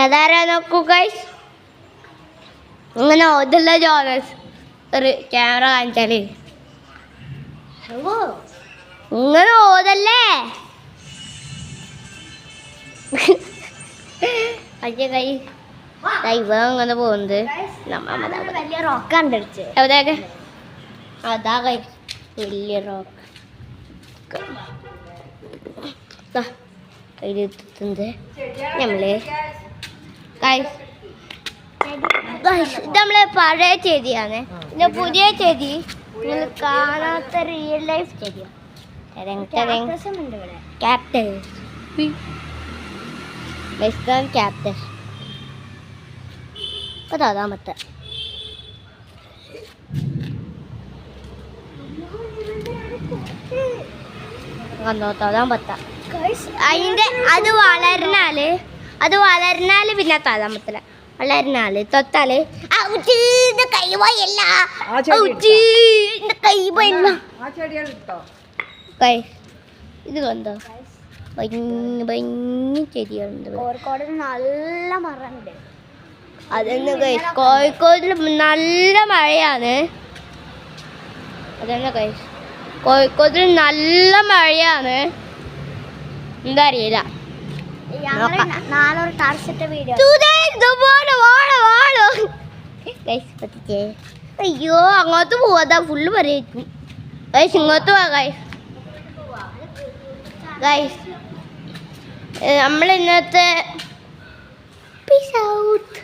അതാരാ നോക്കൂ ഗൈസ്, ഇങ്ങനെ ഓതല്ല ജോനസ് ഒരു ക്യാമറ കാണിച്ചാല് ഇങ്ങനെ ഓതല്ലേ അയ്യ കൈ ഇവ അങ്ങനെ പോകുന്നത് വലിയ റോക്കാണ്ട് എവിടെയൊക്കെ അതാ കൈ വലിയ റോക്ക് കയ്യിലെത്തുന്നത് നമ്മള് ഇത് നമ്മളെ പഴയ ചെടിയാണ്. പിന്നെ പുതിയ ചെടി നിങ്ങൾ കാണാത്ത റിയൽ ലൈഫ് ചെടിയാണ്. ക്യാപ്റ്റസ് ക്യാപ്റ്റസ് അതാമത്തെ തതാൻ പറ്റ അതിൻ്റെ അത് വളർന്നാല് പിന്നെ തതാൻ പറ്റില്ല. വളർന്നാല് തൊത്താല് കൈ പോയല്ല കൈ പോയല്ല കൈ ഇത് കണ്ടോ ഭംഗി ചെടികളുണ്ട്. കോഴിക്കോട് നല്ല മറുണ്ട്. അതന്നെ കൈസ് കോഴിക്കോടിൽ നല്ല മഴയാണ്. അതന്നെ കൈസ് കോഴിക്കോടിൽ നല്ല മഴയാണ്. എന്താ അറിയില്ല. അയ്യോ അങ്ങോട്ട് പോവാ ഫുള്ള് പറയും ഗൈസ്. ഇങ്ങോട്ട് പോവാ ഗൈസ്. നമ്മൾ ഇന്നത്തെ പീസ് ഔട്ട്.